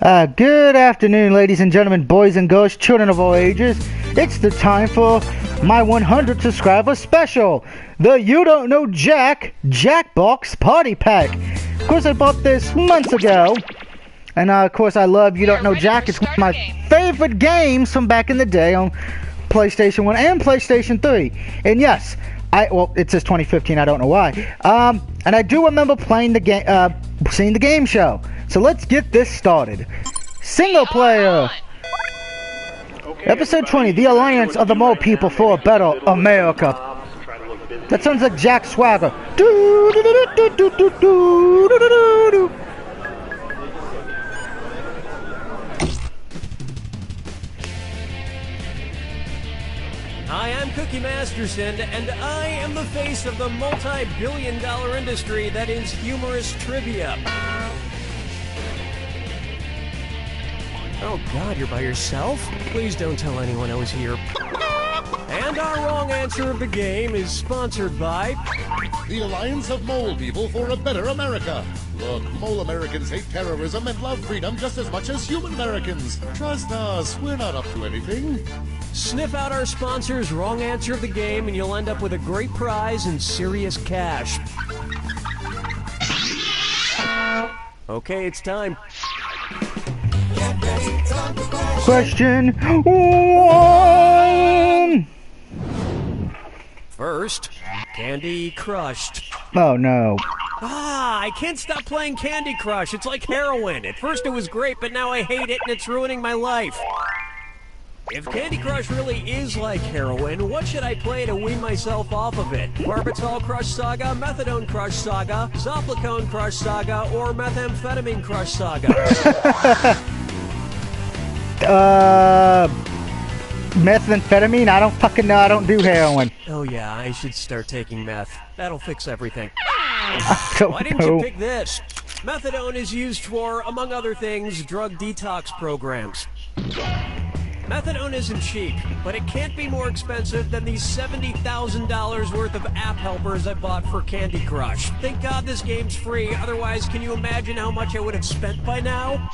Good afternoon, ladies and gentlemen, boys and girls, children of all ages. It's the time for my 100 subscriber special, the You Don't Know Jackbox Party Pack. Of course, I bought this months ago, and of course, I love You Don't Know Jack. It's one of my favorite games from back in the day on PlayStation 1 and PlayStation 3. And yes, well, it says 2015. I don't know why. And I do remember playing the game, seeing the game show. So let's get this started. Single player. Okay, Episode 20, The Alliance of the Mole People for a Better America. That sounds like Jack Swagger. Hi, I'm Cookie Masterson, and I am the face of the multi-billion-dollar industry that is humorous trivia. Oh God, you're by yourself? Please don't tell anyone I was here. And our wrong answer of the game is sponsored by the Alliance of Mole People for a Better America. Look, Mole Americans hate terrorism and love freedom just as much as human Americans. Trust us, we're not up to anything. Sniff out our sponsor's wrong answer of the game and you'll end up with a great prize and serious cash. Okay, it's time. Question 1. First, Candy Crushed. Oh no. I can't stop playing Candy Crush. It's like heroin. At first it was great, but now I hate it and it's ruining my life. If Candy Crush really is like heroin, what should I play to wean myself off of it? Barbitol Crush Saga, Methadone Crush Saga, Zoplicone Crush Saga, or Methamphetamine Crush Saga? Methamphetamine? I don't fucking know. I don't do heroin. Oh yeah, I should start taking meth. That'll fix everything. Why didn't you pick this? Methadone is used for, among other things, drug detox programs. Methadone isn't cheap, but it can't be more expensive than these $70,000 worth of app helpers I bought for Candy Crush. Thank God this game's free, otherwise can you imagine how much I would have spent by now?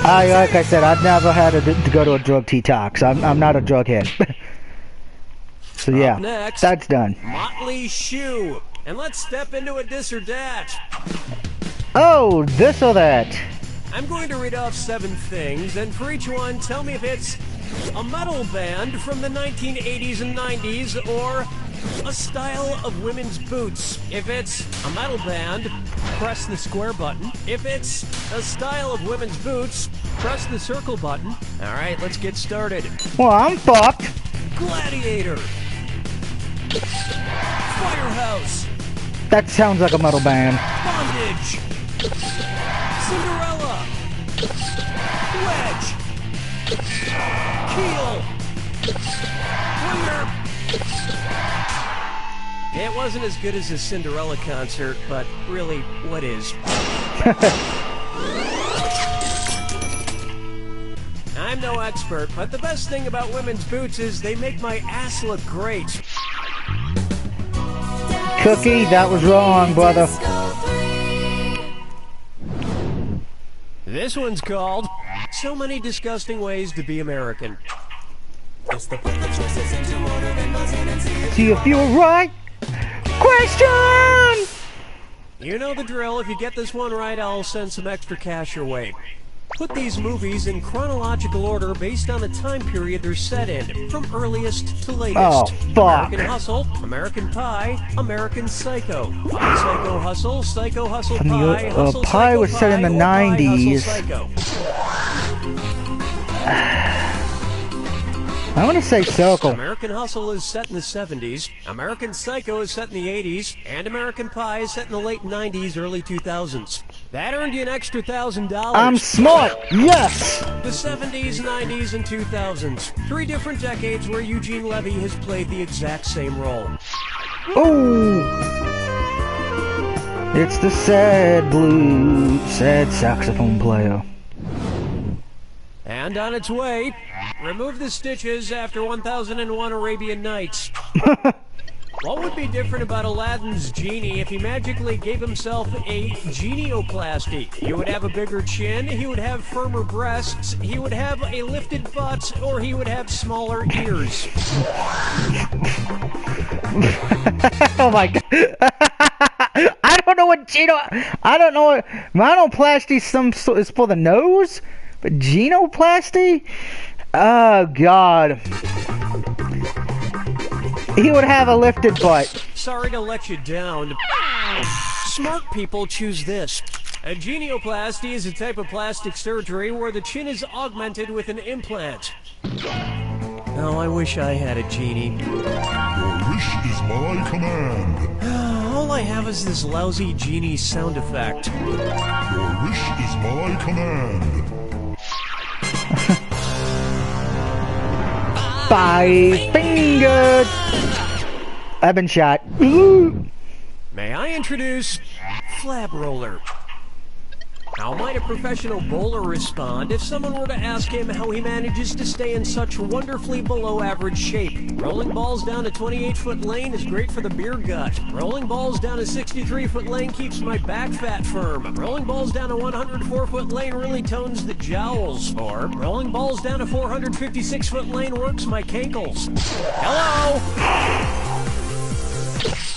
Like I said, I've never had to go to a drug detox. I'm not a drug head. So yeah, next, that's done. Motley Shoe. And let's step into a this or that. Oh, this or that. I'm going to read off 7 things, and for each one, tell me if it's a metal band from the 1980s and 90s, or a style of women's boots. If it's a metal band, press the square button. If it's a style of women's boots, press the circle button. All right, let's get started. Well, I'm fucked. Gladiator. Firehouse. That sounds like a metal band. Bondage. Cinderella. Wedge. Keel. Waiter. It wasn't as good as a Cinderella concert, but really, what is? I'm no expert, but the best thing about women's boots is they make my ass look great. Cookie, that was wrong, brother. This one's called So Many Disgusting Ways to Be American. See if you're right. Question! You know the drill. If you get this one right, I'll send some extra cash your way. Put these movies in chronological order based on the time period they're set in, from earliest to latest. Oh, fuck. American Hustle, American Pie, American Psycho. Psycho Hustle, Psycho Hustle Pie, Hustle Pie Psycho was set in the Pie, 90s. Hustle, I'm gonna say Circle. American Hustle is set in the 70s, American Psycho is set in the 80s, and American Pie is set in the late 90s, early 2000s. That earned you an extra $1,000. I'm smart, yes! The 70s, 90s, and 2000s. 3 different decades where Eugene Levy has played the exact same role. Ooh! It's the sad saxophone player. And on its way, remove the stitches after 1001 Arabian Nights. What would be different about Aladdin's genie if he magically gave himself a genioplasty? He would have a bigger chin, he would have firmer breasts, he would have a lifted butt, or he would have smaller ears. Oh my god. I don't know what I don't know what rhinoplasty is for the nose, but genoplasty? Oh god. He would have a lifted butt. Sorry to let you down. Smart people choose this. A genioplasty is a type of plastic surgery where the chin is augmented with an implant. Oh, I wish I had a genie. Your wish is my command. All I have is this lousy genie sound effect. Your wish is my command. 5 fingers. I've been shot. Ooh. May I introduce Flab Roller? How might a professional bowler respond if someone were to ask him how he manages to stay in such wonderfully below average shape? Rolling balls down a 28-foot lane is great for the beer gut. Rolling balls down a 63-foot lane keeps my back fat firm. Rolling balls down a 104-foot lane really tones the jowls. Or rolling balls down a 456-foot lane works my cankles. Hello!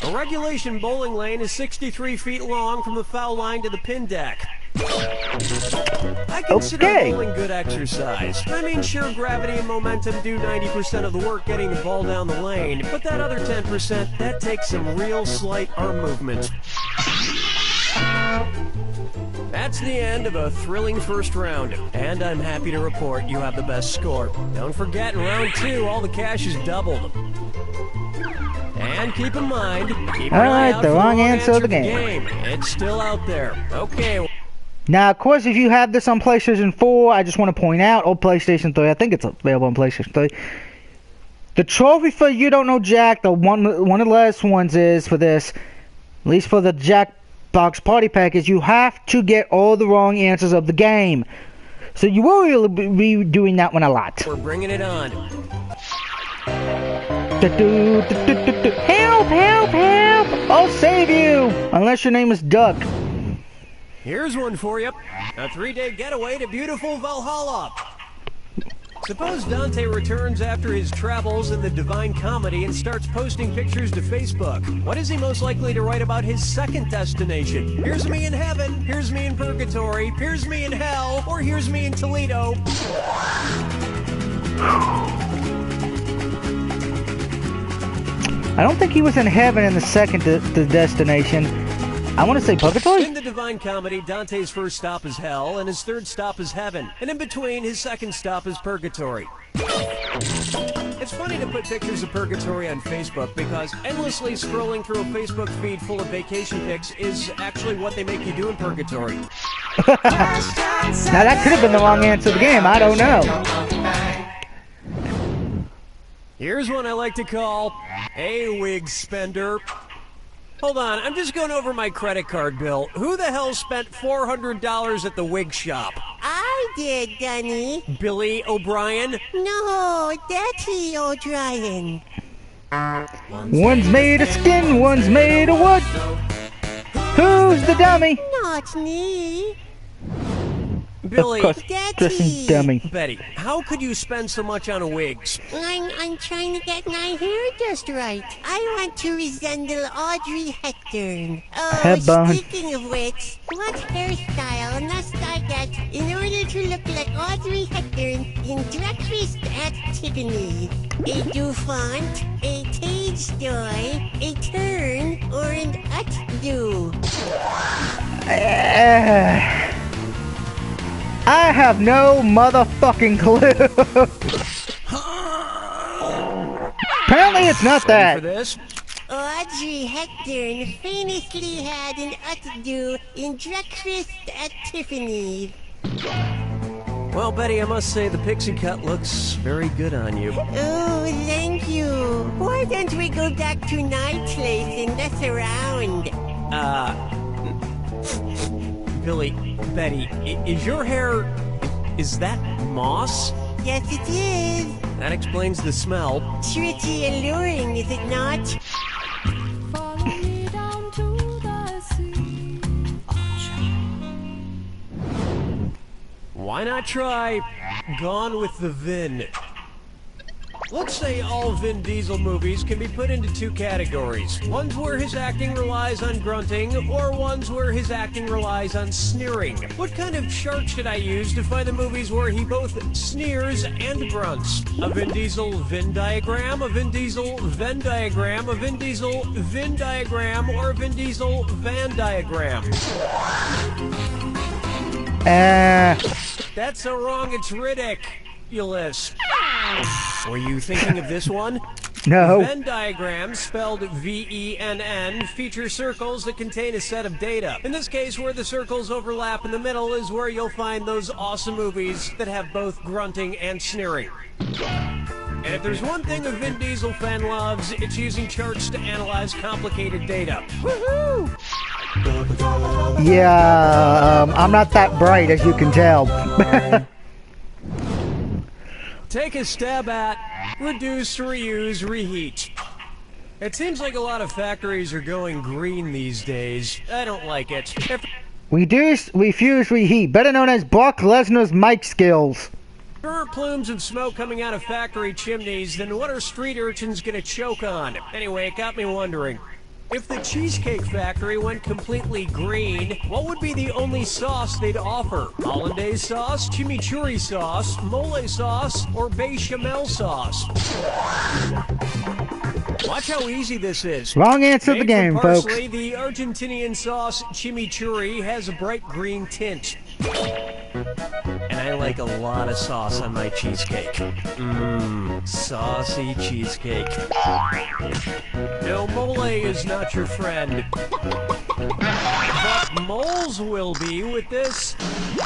A regulation bowling lane is 63 feet long from the foul line to the pin deck. I consider bowling good exercise. I mean, sure, gravity and momentum do 90% of the work getting the ball down the lane, but that other 10%, that takes some real slight arm movement. That's the end of a thrilling first round, and I'm happy to report you have the best score. Don't forget, in round 2, all the cash is doubled. And keep in mind, keep an eye out for the wrong answer of the game. It's still out there. Okay. Now, of course, if you have this on PlayStation 4, I just want to point out, or PlayStation 3, I think it's available on PlayStation 3. The trophy for You Don't Know Jack, one of the last ones is for this, at least for the Jackbox Party Pack, is you have to get all the wrong answers of the game. So you will really be doing that one a lot. We're bringing it on. Help, help, help! I'll save you! Unless your name is Duck. Here's one for you. A 3-day getaway to beautiful Valhalla. Suppose Dante returns after his travels in the Divine Comedy and starts posting pictures to Facebook. What is he most likely to write about his second destination? Here's me in heaven, here's me in purgatory, here's me in hell, or here's me in Toledo. I don't think he was in heaven in the second destination. I want to say purgatory? In the Divine Comedy, Dante's first stop is hell, and his third stop is heaven. And in between, his second stop is purgatory. It's funny to put pictures of purgatory on Facebook because endlessly scrolling through a Facebook feed full of vacation pics is actually what they make you do in purgatory. Now that could have been the wrong answer of the game, I don't know. Here's one I like to call a wig spender. Hold on, I'm just going over my credit card bill. Who the hell spent $400 at the wig shop? I did, Dunny. Billy O'Brien? No, Daddy O'Brien. One's made of skin, one's made of wood. Who's the dummy? Not me. Billy, of course, dressing dummy. Betty, how could you spend so much on wigs? I'm trying to get my hair just right. I want to resemble Audrey Hepburn. Oh, speaking of which, what hairstyle must I get in order to look like Audrey Hepburn in Breakfast at Tiffany? A Dufont, a Tage Joy, a Turn, or an Utdo? I have no motherfucking clue. Apparently it's not that. For this? Audrey Hepburn famously had an Utdo in Breakfast at Tiffany. Well, Betty, I must say the pixie cut looks very good on you. Oh, thank you. Why don't we go back to night place and mess around? Billy, Betty, is your hair, is that moss? Yes, it is. That explains the smell. Pretty alluring, is it not? Why not try Gone with the Vin? Let's say all Vin Diesel movies can be put into two categories. Ones where his acting relies on grunting, or ones where his acting relies on sneering. What kind of chart should I use to find the movies where he both sneers and grunts? A Vin Diesel Venn diagram, a Vin Diesel Venn diagram, a Vin Diesel Venn diagram, or a Vin Diesel Van diagram? That's so wrong, it's ridiculous. Were you thinking of this one? No. Venn diagrams, spelled V-E-N-N, feature circles that contain a set of data. In this case, where the circles overlap in the middle is where you'll find those awesome movies that have both grunting and sneering. And if there's one thing a Vin Diesel fan loves, it's using charts to analyze complicated data. Woohoo! Yeah, I'm not that bright, as you can tell. Take a stab at reduce, reuse, reheat. It seems like a lot of factories are going green these days. I don't like it. Reduce, refuse, reheat, better known as Brock Lesnar's mic skills. There are plumes of smoke coming out of factory chimneys, then what are street urchins gonna choke on? Anyway, it got me wondering. If the Cheesecake Factory went completely green, what would be the only sauce they'd offer? Hollandaise sauce, chimichurri sauce, mole sauce, or bechamel sauce? Watch how easy this is. Wrong answer of the Made game, from folks. parsley, the Argentinian sauce chimichurri has a bright green tint. And I like a lot of sauce on my cheesecake. Mmm, saucy cheesecake. No, mole is not your friend. But moles will be with this.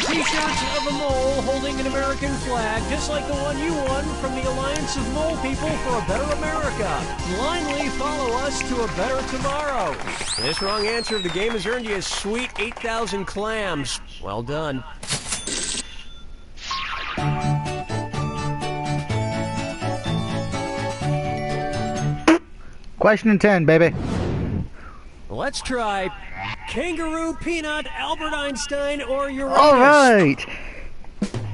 T-shirts of a mole holding an American flag, just like the one you won from the Alliance of Mole People for a Better America. Blindly follow us to a better tomorrow. This wrong answer of the game has earned you a sweet 8,000 clams. Well done. Question 10, baby. Let's try kangaroo, peanut, Albert Einstein, or Uranus. All right.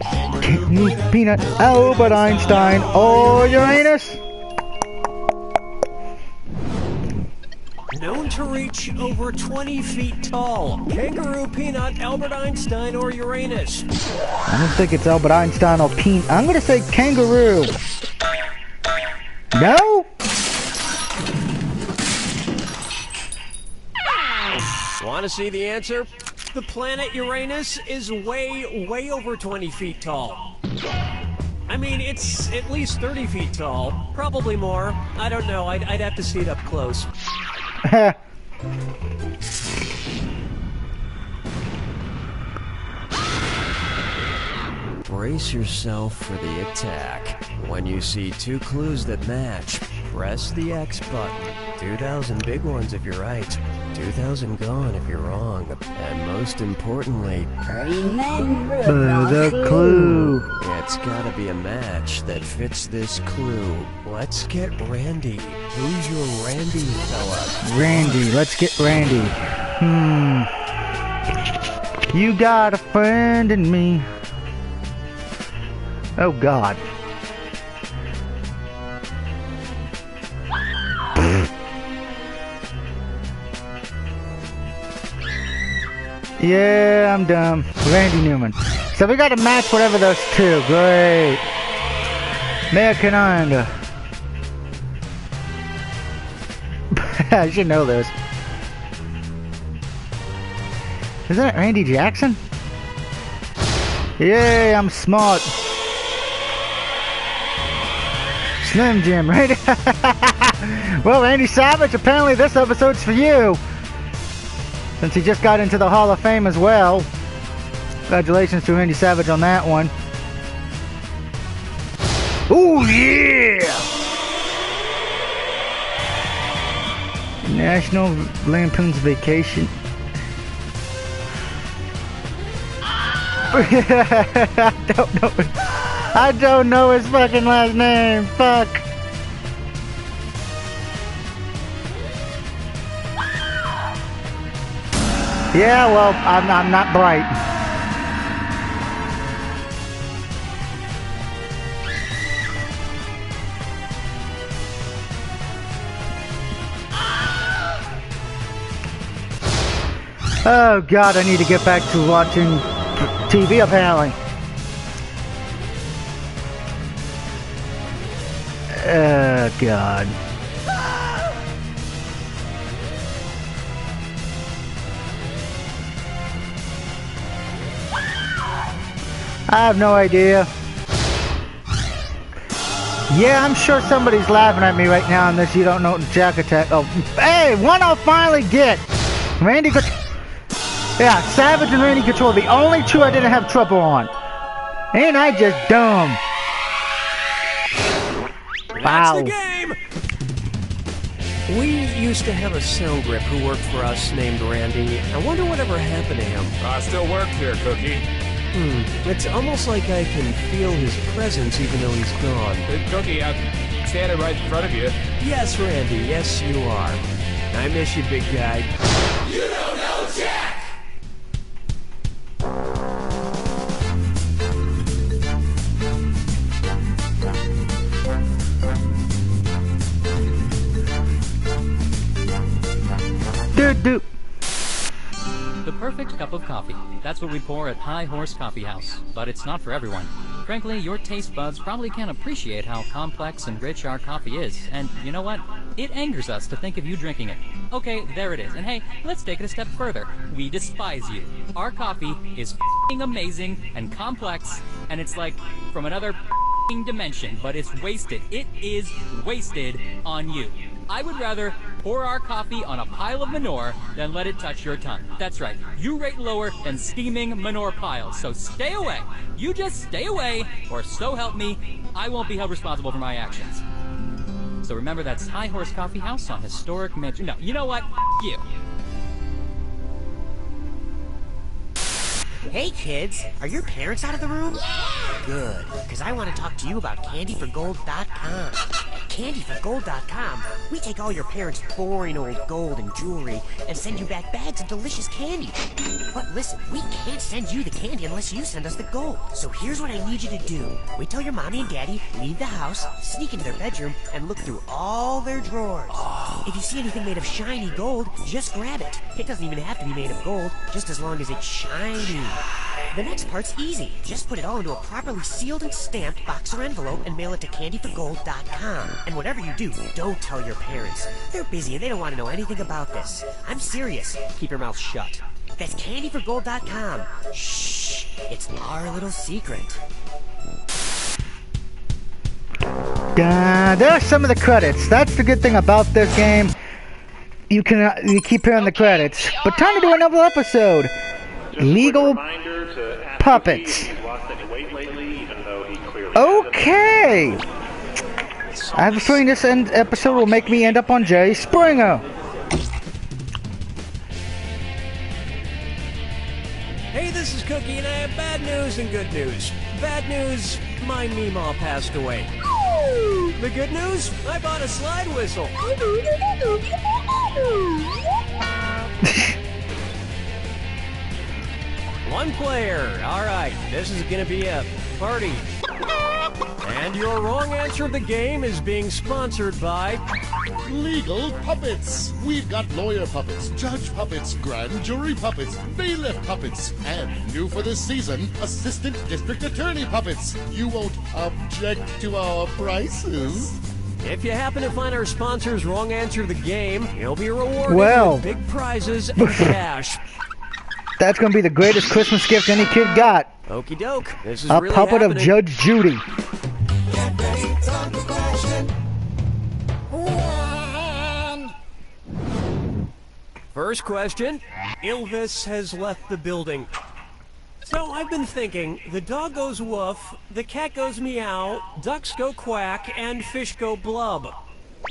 Kangaroo, peanut, Albert Einstein, or Uranus? Known to reach over 20 feet tall. Kangaroo, peanut, Albert Einstein, or Uranus. I don't think it's Albert Einstein or peanut. I'm going to say kangaroo. No? Want to see the answer? The planet Uranus is way over 20 feet tall. I mean, it's at least 30 feet tall. Probably more. I don't know. I'd have to see it up close. Brace yourself for the attack. When you see two clues that match, press the X button. 2,000 big ones if you're right. 2,000 gone if you're wrong. And most importantly, Remember the clue. it's gotta be a match that fits this clue. Let's get Randy. Who's your Randy fella? Randy. Let's get Randy. You got a friend in me. Oh, God. Yeah, I'm dumb. Randy Newman. So we got to match whatever those two. Great. American Islander. I should know this. Isn't it Randy Jackson? Yay, I'm smart. Slim Jim, right? Well, Randy Savage, apparently this episode's for you. Since he just got into the Hall of Fame as well. Congratulations to Randy Savage on that one. Ooh, yeah! National Lampoon's Vacation. I don't know his fucking last name. Fuck. Yeah, well, I'm not bright. Oh God, I need to get back to watching TV apparently. Oh God. I have no idea. Yeah, I'm sure somebody's laughing at me right now on this You Don't Know Jack attack. Oh, hey, one I'll finally get. Randy Yeah, Savage and Randy Control, the only two I didn't have trouble on. Ain't I just dumb? That's the game! We used to have a sound rep who worked for us named Randy. I wonder whatever happened to him. I still work here, Cookie. It's almost like I can feel his presence even though he's gone. Cookie, I'm standing right in front of you. Yes, Randy, yes you are. I miss you, big guy. You don't know Jack! Do. The perfect cup of coffee. That's what we pour at High Horse Coffee House. But it's not for everyone. Frankly, your taste buds probably can't appreciate how complex and rich our coffee is. And you know what? It angers us to think of you drinking it. Okay, there it is. And hey, let's take it a step further. We despise you. Our coffee is f***ing amazing and complex, and it's like from another f***ing dimension, but it's wasted. It is wasted on you. I would rather pour our coffee on a pile of manure than let it touch your tongue. That's right. You rate lower than steaming manure piles. So stay away. You just stay away, or so help me, I won't be held responsible for my actions. So remember, that's High Horse Coffee House on historic Mansion. No, you know what? F*** you. Hey kids, are your parents out of the room? Good, because I want to talk to you about candyforgold.com. At candyforgold.com, we take all your parents' boring old gold and jewelry and send you back bags of delicious candy. But listen, we can't send you the candy unless you send us the gold. So here's what I need you to do. Wait till your mommy and daddy leave the house, sneak into their bedroom, and look through all their drawers. If you see anything made of shiny gold, just grab it. It doesn't even have to be made of gold, just as long as it's shiny. The next part's easy. Just put it all into a properly sealed and stamped box or envelope and mail it to candyforgold.com. And whatever you do, don't tell your parents. They're busy and they don't want to know anything about this. I'm serious. Keep your mouth shut. That's candyforgold.com. Shh. It's our little secret. There's some of the credits. That's the good thing about this game. You keep hearing the credits. But time to do another episode. Legal puppets. Okay. I have a feeling this episode will make me end up on Jerry Springer. Hey, this is Cookie, and I have bad news and good news. Bad news, my Meemaw passed away. The good news, I bought a slide whistle. One player. All right, this is gonna be a party. And your wrong answer of the game is being sponsored by Legal puppets. We've got lawyer puppets, judge puppets, grand jury puppets, bailiff puppets, and new for this season, assistant district attorney puppets. You won't object to our prices? If you happen to find our sponsor's wrong answer of the game, you'll be rewarded with big prizes and cash. That's gonna be the greatest Christmas gift any kid got. Okie doke. This is a really puppet happening. of Judge Judy. First question. Ilvis has left the building. So I've been thinking, the dog goes woof, the cat goes meow, ducks go quack, and fish go blub.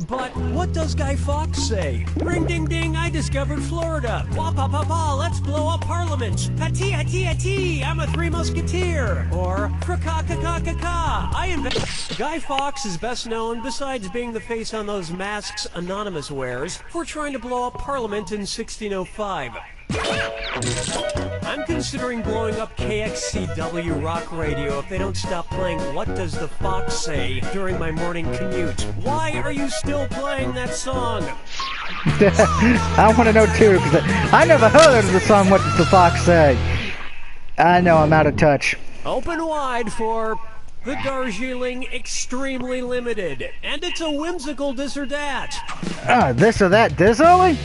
But what does Guy Fawkes say? Ring ding ding, I discovered Florida. Wah pa pa pa, let's blow up Parliament. Ha-tee, ha-tee, ha-tee, I'm a three musketeer. Or fra-ka-ka-ka-ka-ka, I invented... Guy Fawkes is best known, besides being the face on those masks Anonymous wears, for trying to blow up Parliament in 1605. I'm considering blowing up KXCW Rock Radio if they don't stop playing What Does the Fox Say during my morning commute. Why are you still playing that song? I want to know too, because I never heard of the song What Does the Fox Say? I know, I'm out of touch. Open wide for the Darjeeling Extremely Limited. And it's a whimsical this or that. This or that, this only?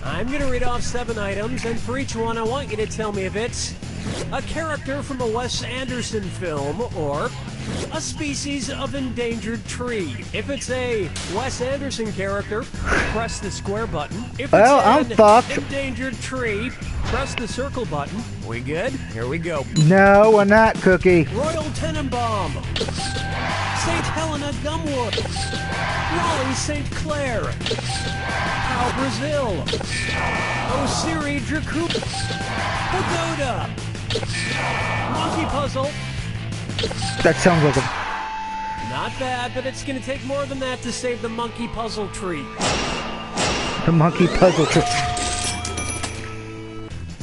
I'm going to read off 7 items, and for each one I want you to tell me if it's a character from a Wes Anderson film or a species of endangered tree. If it's a Wes Anderson character, press the square button. If Well, I'm it's an fucked. endangered tree, press the circle button. We good? Here we go. No, we're not, Cookie. Royal Tenenbaum, St. Helena Gumwood, Raleigh St. Clair, Pau Brazil, Osiri Dracoop, Pagoda, Monkey Puzzle. That sounds like a... Not bad, but it's going to take more than that to save the Monkey Puzzle tree. The monkey puzzle trick.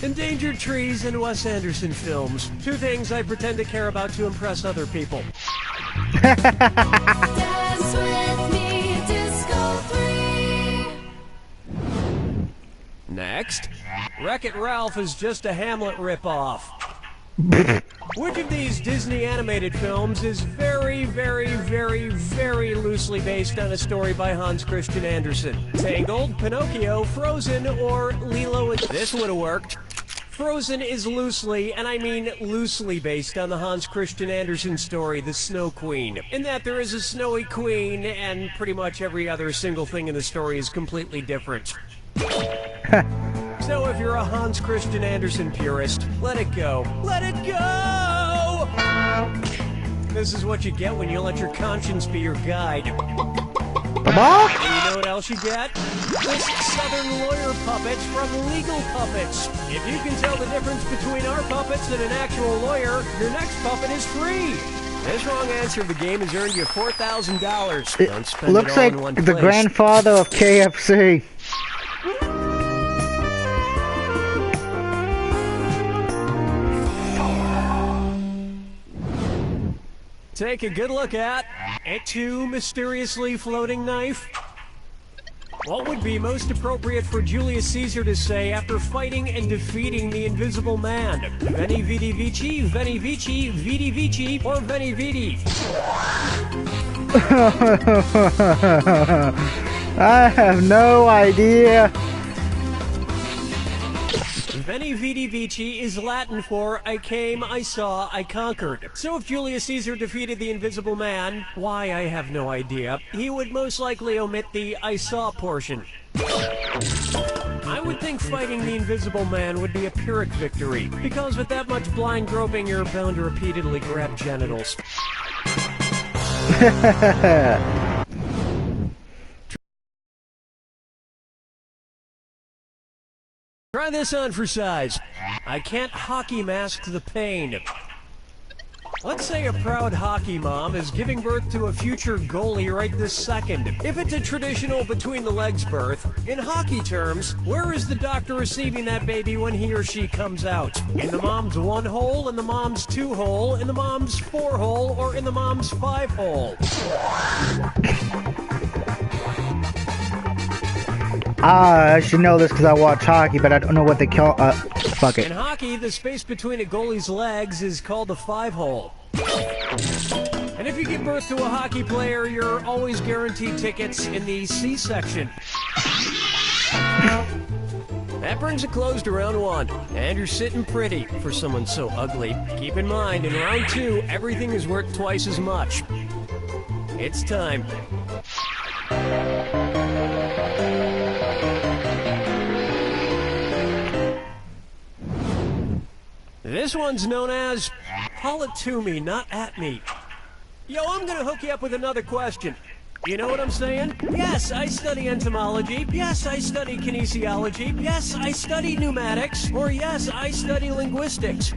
Endangered trees and Wes Anderson films. 2 things I pretend to care about to impress other people. Dance with me, Disco 3. Next, Wreck-It Ralph is just a Hamlet ripoff. Which of these Disney animated films is very, very, very, very loosely based on a story by Hans Christian Andersen? Tangled, Pinocchio, Frozen, or Lilo and... This would have worked. Frozen is loosely, and I mean loosely, based on the Hans Christian Andersen story, The Snow Queen, in that there is a snowy queen, and pretty much every other single thing in the story is completely different. So if you're a Hans Christian Andersen purist, let it go. Let it go! This is what you get when you let your conscience be your guide. And you know what else you get? This Southern lawyer puppet from Legal Puppets. If you can tell the difference between our puppets and an actual lawyer, your next puppet is free. This wrong answer of the game has earned you $4,000. Don't spend Looks it all like in one the place. grandfather of KFC. Take a good look at a 2 mysteriously floating knife. What would be most appropriate for Julius Caesar to say after fighting and defeating the Invisible Man? Veni Vidi Vici, Veni Vici, Vidi Vici, or Veni Vidi? I have no idea. Veni Vidi Vici is Latin for I came, I saw, I conquered. So if Julius Caesar defeated the Invisible Man, why I have no idea, he would most likely omit the I saw portion. I would think fighting the Invisible Man would be a Pyrrhic victory, because with that much blind groping you're bound to repeatedly grab genitals. Try this on for size. I can't hockey mask the pain. Let's say a proud hockey mom is giving birth to a future goalie right this second. If it's a traditional between-the-legs birth, in hockey terms, where is the doctor receiving that baby when he or she comes out? In the mom's 1 hole, in the mom's 2 hole, in the mom's 4 hole, or in the mom's 5 hole? I should know this because I watch hockey, but I don't know what they call. Fuck it. In hockey, the space between a goalie's legs is called the 5 hole. And if you give birth to a hockey player, you're always guaranteed tickets in the C section. That brings a close to round 1, and you're sitting pretty for someone so ugly. Keep in mind, in round 2, everything is worth twice as much. It's time. This one's known as Call It To Me, Not At Me. Yo, I'm gonna hook you up with another question. You know what I'm saying? Yes, I study entomology. Yes, I study kinesiology. Yes, I study pneumatics. Or yes, I study linguistics.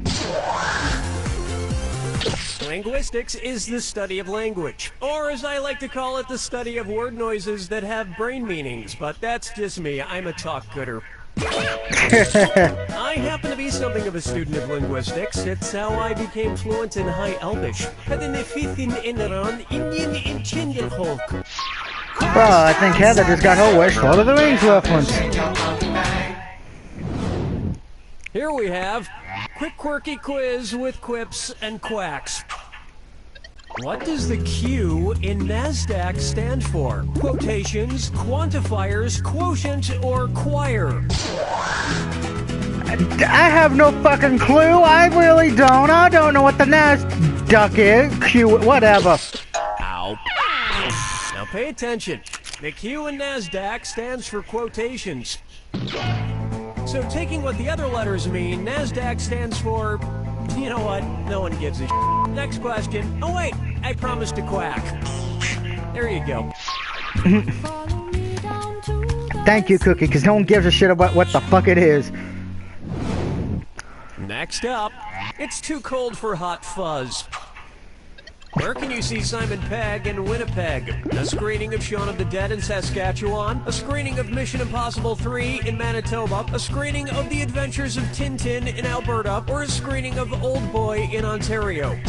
Linguistics is the study of language. Or as I like to call it, the study of word noises that have brain meanings. But that's just me. I'm a talk gooder. I happen to be something of a student of linguistics. It's how I became fluent in High Elvish. Well, I think Heather just got her wish. Lord of the Rings reference. Here we have quick quirky quiz with quips and quacks. What does the Q in NASDAQ stand for? Quotations, quantifiers, quotient, or choir? I have no fucking clue. I really don't. I don't know what the NASDAQ is. Q, whatever. Ow. Now pay attention. The Q in NASDAQ stands for quotations. So taking what the other letters mean, NASDAQ stands for... You know what? No one gives a shit. Next question. Oh wait, I promised to quack. There you go. Thank you, Cookie, because no one gives a shit about what the fuck it is. Next up, it's too cold for hot fuzz. Where can you see Simon Pegg in Winnipeg? A screening of Shaun of the Dead in Saskatchewan, a screening of Mission Impossible 3 in Manitoba, a screening of The Adventures of Tintin in Alberta, or a screening of Old Boy in Ontario.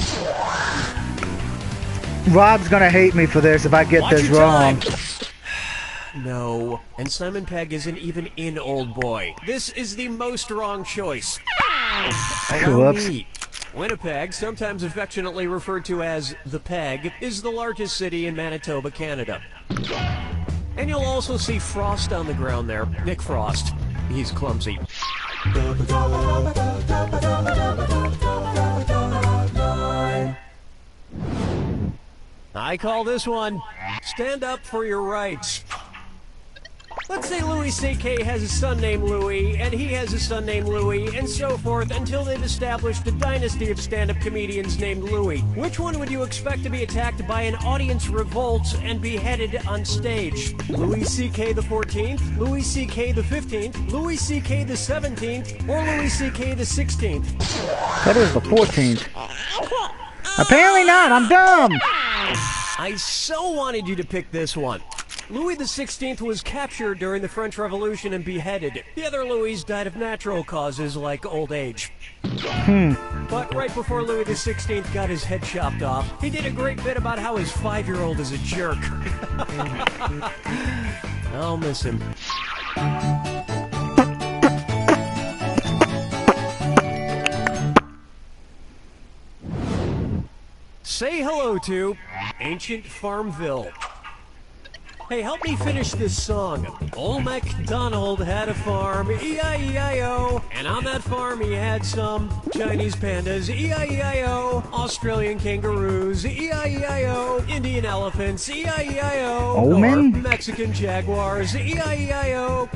Rob's gonna hate me for this if I get Watch this your wrong. time. No, and Simon Pegg isn't even in Old Boy. This is the most wrong choice. Allow Whoops. me. Winnipeg, sometimes affectionately referred to as the Peg, is the largest city in Manitoba, Canada. And you'll also see Frost on the ground there. Nick Frost. He's clumsy. I call this one, stand up for your rights. Let's say Louis C.K. has a son named Louis, and he has a son named Louis, and so forth, until they've established a dynasty of stand-up comedians named Louis. Which one would you expect to be attacked by an audience revolt and beheaded on stage? Louis C.K. the 14th, Louis C.K. the 15th, Louis C.K. the 17th, or Louis C.K. the 16th? That is the 14th. Apparently not, I'm dumb! I so wanted you to pick this one. Louis XVI was captured during the French Revolution and beheaded. The other Louis died of natural causes like old age. But right before Louis XVI got his head chopped off, he did a great bit about how his 5-year-old is a jerk. I'll miss him. Say hello to Ancient Farmville. Hey, help me finish this song. Old MacDonald had a farm, E-I-E-I-O. And on that farm he had some Chinese pandas, E-I-E-I-O. Australian kangaroos, E-I-E-I-O. Indian elephants, E-I-E-I-O. Omen? Or Mexican jaguars, E-I-E-I-O.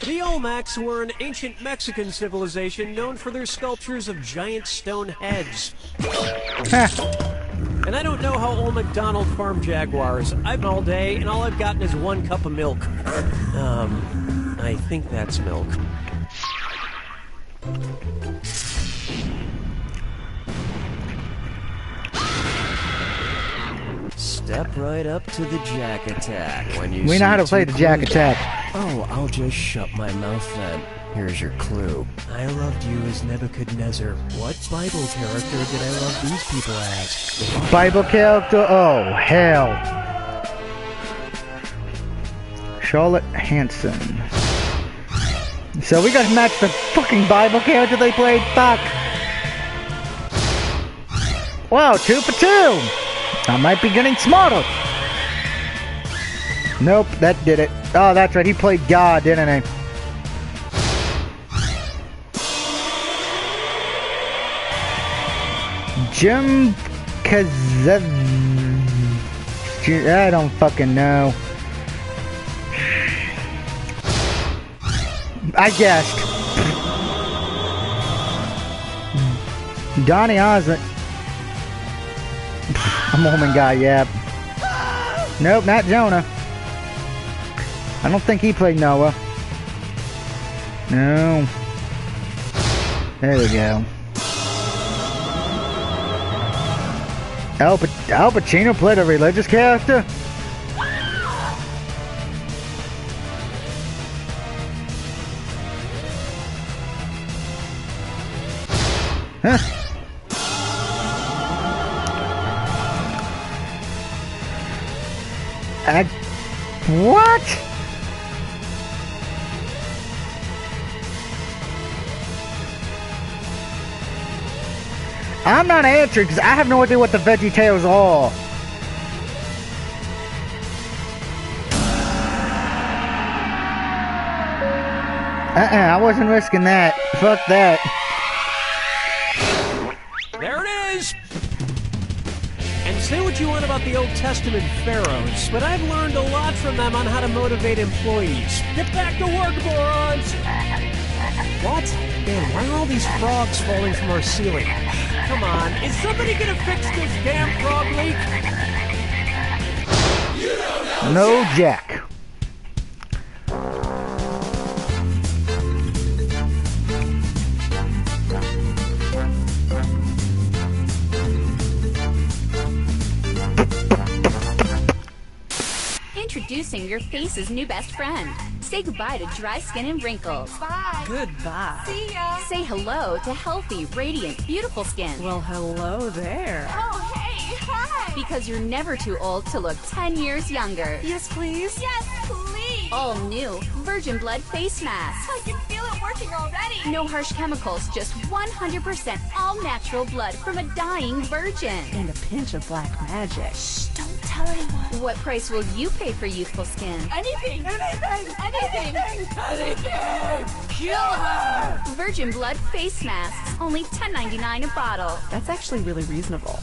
The Olmecs were an ancient Mexican civilization known for their sculptures of giant stone heads. And I don't know how old MacDonald farmed jaguars. I've been all day, and all I've gotten is 1 cup of milk. I think that's milk. Step right up to the jack attack. When you We know how to play the jack attack. Oh, I'll just shut my mouth then. Here's your clue. I loved you as Nebuchadnezzar. What Bible character did I love these people as? Bible character? Oh, hell. Charlotte Hanson. So we gotta match the fucking Bible character they played? Fuck. Wow, 2 for 2. I might be getting smarter. Nope, that did it. Oh, that's right. He played God, didn't he? Jim Kazev... I don't fucking know. I guessed. Donny Osmond. I'm a woman guy, yeah. Nope, not Jonah. I don't think he played Noah. No. There we go. Al Pacino played a religious character? What? I'm not answering because I have no idea what the Veggie Tales are. I wasn't risking that. Fuck that. There it is! And say what you want about the Old Testament pharaohs, but I've learned a lot from them on how to motivate employees. Get back to work, morons! What? Man, why are all these frogs falling from our ceiling? Come on, is somebody gonna fix this damn frog leak? No Jack. Introducing your face's new best friend. Say goodbye to dry skin and wrinkles. Bye. Goodbye. See ya. Say hello to healthy, radiant, beautiful skin. Well, hello there. Oh, hey. Hi. Because you're never too old to look 10 years younger. Yes, please. Yes, please. All new Virgin Blood Face Mask. I can feel it working already. No harsh chemicals, just 100% all natural blood from a dying virgin. And a pinch of black magic. Shh, don't tell anyone. What price will you pay for youthful skin? Anything. Anything. Anything. Anything. Kill her. Virgin Blood Face Masks, only $10.99 a bottle. That's actually really reasonable.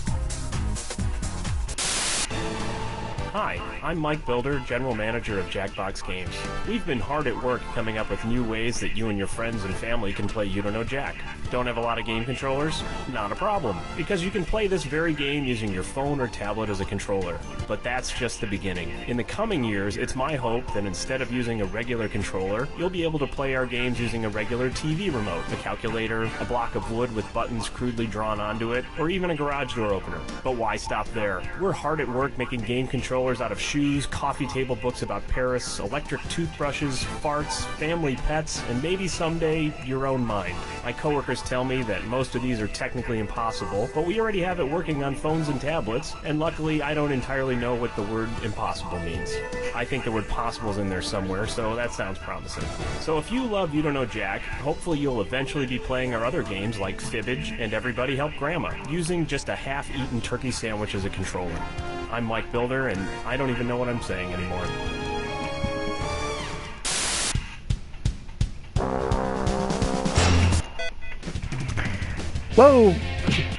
Hi, I'm Mike Builder, General Manager of Jackbox Games. We've been hard at work coming up with new ways that you and your friends and family can play You Don't Know Jack. Don't have a lot of game controllers? Not a problem, because you can play this very game using your phone or tablet as a controller. But that's just the beginning. In the coming years, it's my hope that instead of using a regular controller, you'll be able to play our games using a regular TV remote, a calculator, a block of wood with buttons crudely drawn onto it, or even a garage door opener. But why stop there? We're hard at work making game controllers out of shoes, coffee table books about Paris, electric toothbrushes, farts, family pets, and maybe someday your own mind. My coworkers tell me that most of these are technically impossible, but we already have it working on phones and tablets, and luckily I don't entirely know what the word impossible means. I think the word possible is in there somewhere, so that sounds promising. So if you love You Don't Know Jack, hopefully you'll eventually be playing our other games like Fibbage and Everybody Help Grandma, using just a half-eaten turkey sandwich as a controller. I'm Mike Builder, and I don't even know what I'm saying anymore. Whoa!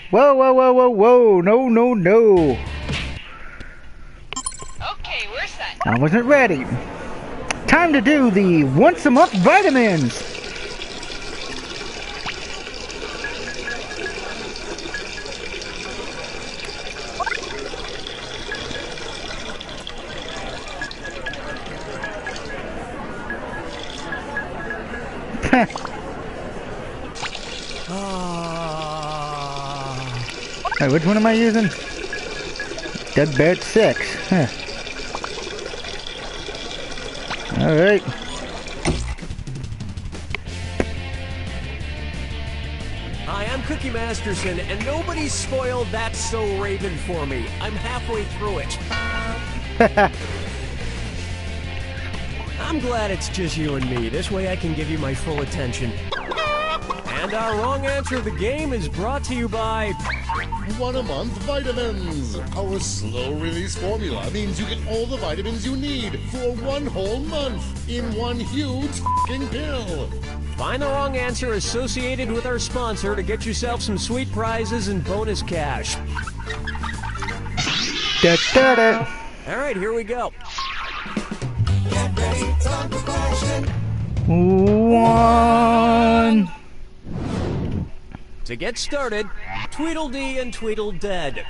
Whoa, whoa, whoa, whoa, whoa! No, no, no! Okay, we're set. I wasn't ready. Time to do the once-a-month vitamins! Hey, which one am I using? Dead Bear 6. Huh. Alright. Hi, I'm Cookie Masterson, and nobody spoiled That's So Raven for me. I'm halfway through it. I'm glad it's just you and me. This way I can give you my full attention. And our wrong answer of the game is brought to you by... 1 a month vitamins. Our slow-release formula means you get all the vitamins you need for 1 whole month in one huge f***ing pill. Find the wrong answer associated with our sponsor to get yourself some sweet prizes and bonus cash. Da, da, da. All right, here we go. One. To get started, Tweedledee and Tweedledead.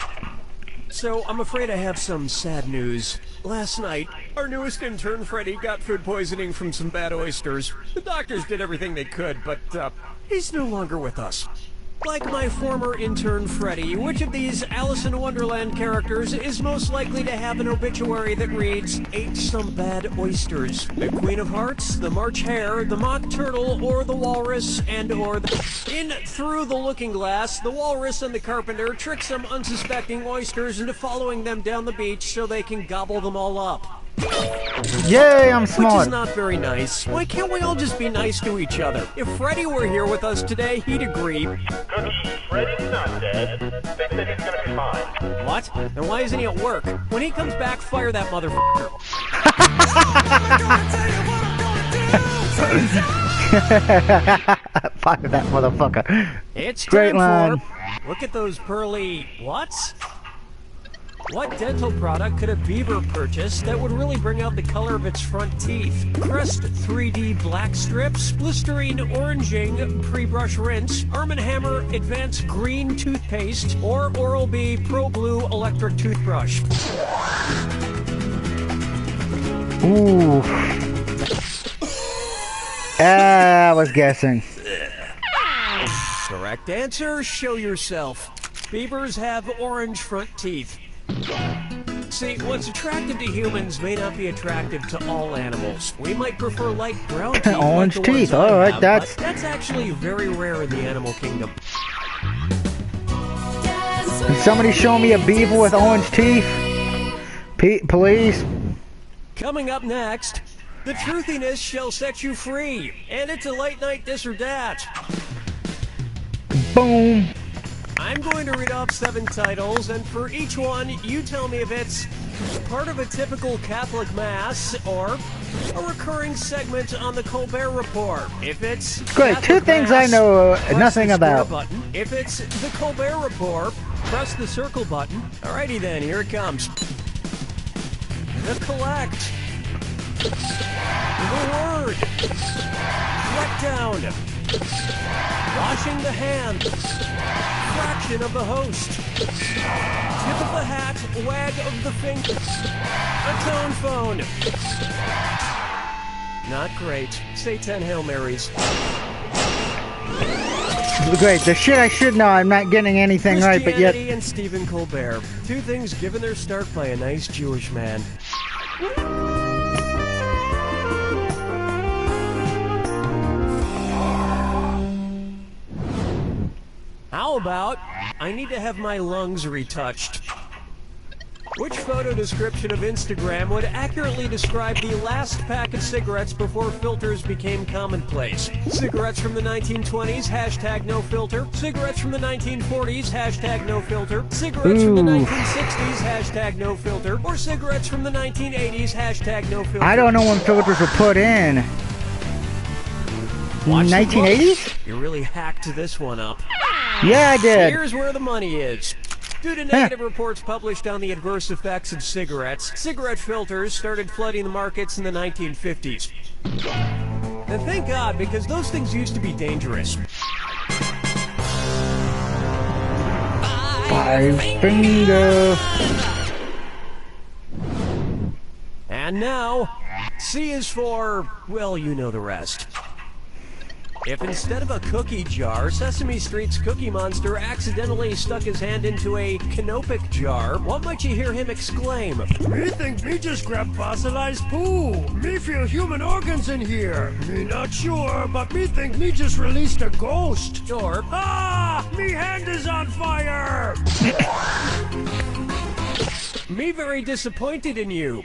So, I'm afraid I have some sad news. Last night, our newest intern, Freddy, got food poisoning from some bad oysters. The doctors did everything they could, but, he's no longer with us. Like my former intern Freddy, which of these Alice in Wonderland characters is most likely to have an obituary that reads, ate some bad oysters? The Queen of Hearts, the March Hare, the Mock Turtle, or the Walrus, or the... In Through the Looking Glass, the Walrus and the Carpenter trick some unsuspecting oysters into following them down the beach so they can gobble them all up. Yay, I'm smart. Which is not very nice. Why can't we all just be nice to each other? If Freddy were here with us today, he'd agree. Cookie, Freddy's not dead. They said he's gonna be fine. What? Then why isn't he at work? When he comes back, fire that motherfucker. Fire that motherfucker. It's great time line. For... Look at those pearly... What? What dental product could a beaver purchase that would really bring out the color of its front teeth? Crest 3D black strips, Listerine oranging pre-brush rinse, Arm & Hammer advanced green toothpaste, or Oral-B Pro Blue electric toothbrush. Ooh. I was guessing. Correct answer, show yourself. Beavers have orange front teeth. See, what's attractive to humans may not be attractive to all animals. We might prefer light brown teeth. Orange like the teeth, ones I alright, have, that's... but that's actually very rare in the animal kingdom. Can somebody show me a beaver with orange teeth? Please? Coming up next, the truthiness shall set you free. And it's a late night this or that. Boom. I'm going to read off 7 titles, and for each one, you tell me if it's part of a typical Catholic Mass or a recurring segment on the Colbert Report. If it's great, Catholic 2 things Mass, I know press nothing the square about. Button. If it's the Colbert Report, press the circle button. Alrighty then, here it comes. The collect. The word. Let down. Washing the hand. Fraction of the host. Tip of the hat, wag of the finger. A tone phone. Not great. Say 10 Hail Marys. Great, the shit I should know, I'm not getting anything right, but yet... Christianity and Stephen Colbert. 2 things given their start by a nice Jewish man. How about, I need to have my lungs retouched? Which photo description of Instagram would accurately describe the last pack of cigarettes before filters became commonplace? Cigarettes from the 1920s, hashtag no filter. Cigarettes from the 1940s, hashtag no filter. Cigarettes from the 1960s, hashtag no filter. Or cigarettes from the 1980s, hashtag no filter. I don't know when filters were put in. 1980s? You really hacked this one up. Yeah, I did. Here's where the money is. Due to negative reports published on the adverse effects of cigarettes, cigarette filters started flooding the markets in the 1950s. And thank God, because those things used to be dangerous. 5 finger. And now, C is for, well, you know the rest. If instead of a cookie jar, Sesame Street's Cookie Monster accidentally stuck his hand into a canopic jar, what might you hear him exclaim? Me think me just grabbed fossilized poo. Me feel human organs in here. Me not sure, but me think me just released a ghost. Or, ah, me hand is on fire. Me very disappointed in you.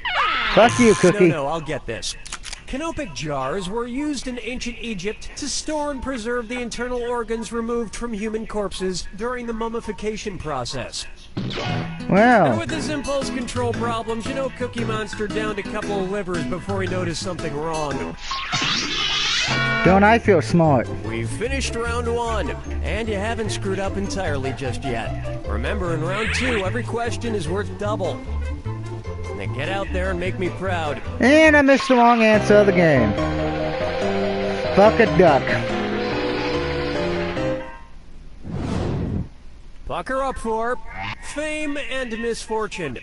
Fuck you, Cookie. No, I'll get this. Canopic jars were used in ancient Egypt to store and preserve the internal organs removed from human corpses during the mummification process. Wow. And with his impulse control problems, you know Cookie Monster downed a couple of livers before he noticed something wrong. Don't I feel smart? We've finished round 1, and you haven't screwed up entirely just yet. Remember, in round 2, every question is worth double. Now get out there and make me proud. And I missed the wrong answer of the game. Fuck a duck. Pucker up for fame and misfortune.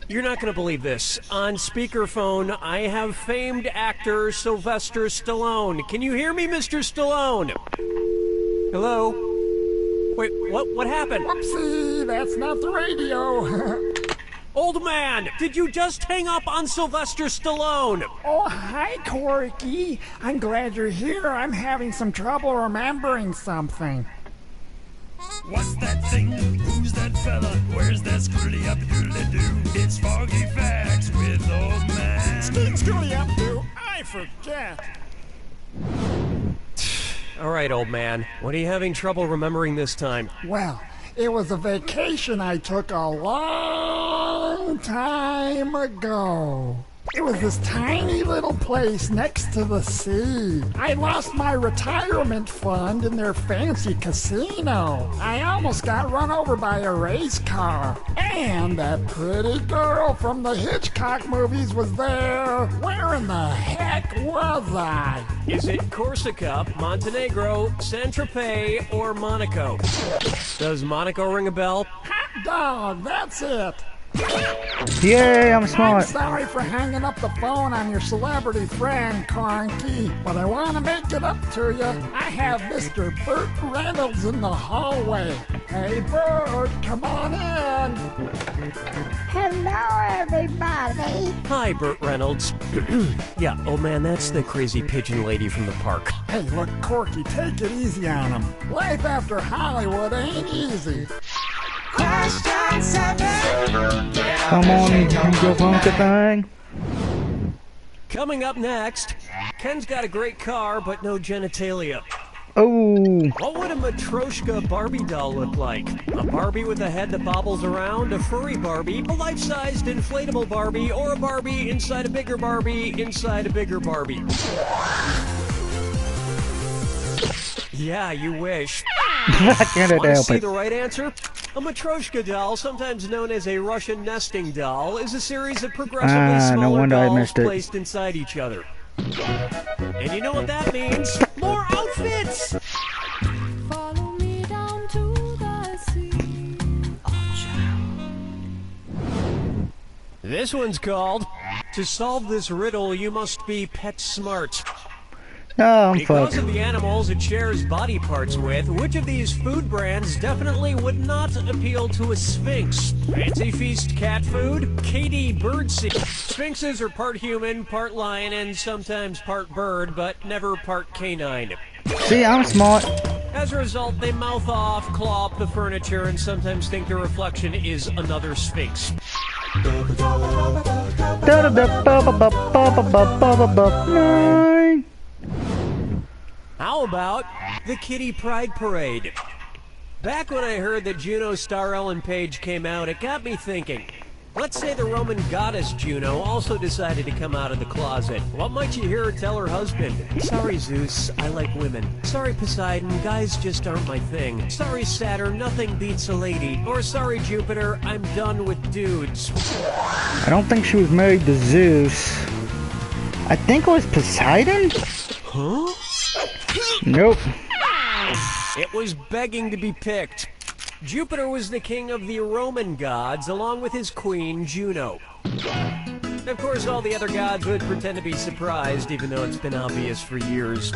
You're not going to believe this. On speakerphone, I have famed actor Sylvester Stallone. Can you hear me, Mr. Stallone? Hello? Wait, what happened? Whoopsie, that's not the radio. Old man, did you just hang up on Sylvester Stallone? Oh, hi, Corky. I'm glad you're here. I'm having some trouble remembering something. What's that thing? Who's that fella? Where's that screwly up doodly doo? It's Foggy Facts with Old Man. Screwly up doo? I forget. All right, old man. What are you having trouble remembering this time? Well, it was a vacation I took a long time ago. It was this tiny little place next to the sea. I lost my retirement fund in their fancy casino. I almost got run over by a race car. And that pretty girl from the Hitchcock movies was there. Where in the heck was I? Is it Corsica, Montenegro, Saint-Tropez, or Monaco? Does Monaco ring a bell? Hot dog, that's it. Yay, I'm smart. I'm sorry for hanging up the phone on your celebrity friend, Conky, but I want to make it up to you. I have Mr. Burt Reynolds in the hallway. Hey, Burt, come on in. Hello, everybody. Hi, Burt Reynolds. Yeah, old man, that's the crazy pigeon lady from the park. Hey, look, Corky, take it easy on him. Life after Hollywood ain't easy. Question 7. Come on, you go funky thing. Coming up next, Ken's got a great car, but no genitalia. Oh. What would a Matryoshka Barbie doll look like? A Barbie with a head that bobbles around, a furry Barbie, a life-sized inflatable Barbie, or a Barbie inside a bigger Barbie inside a bigger Barbie? Yeah, you wish. I can't Want to help see it. the right answer? A Matryoshka doll, sometimes known as a Russian nesting doll, is a series of progressively no smaller wonder I dolls missed it. placed inside each other. And you know what that means? More outfits! Follow me down to the sea. This one's called, To Solve This Riddle, You Must Be Pet Smart. Oh, I'm Because fucked. of the animals it shares body parts with, which of these food brands definitely would not appeal to a sphinx? Fancy Feast cat food? Katie birdseed. Sphinxes are part human, part lion, and sometimes part bird, but never part canine. See, I'm smart. As a result, they mouth off, claw up the furniture, and sometimes think their reflection is another sphinx. How about the Kitty Pride Parade? Back when I heard that Juno star Ellen Page came out, it got me thinking. Let's say the Roman goddess Juno also decided to come out of the closet. What might you hear her tell her husband? Sorry, Zeus, I like women. Sorry, Poseidon, guys just aren't my thing. Sorry, Saturn, nothing beats a lady. Or sorry, Jupiter, I'm done with dudes. I don't think she was married to Zeus. I think it was Poseidon? Huh? Nope. It was begging to be picked. Jupiter was the king of the Roman gods, along with his queen, Juno. Of course, all the other gods would pretend to be surprised, even though it's been obvious for years.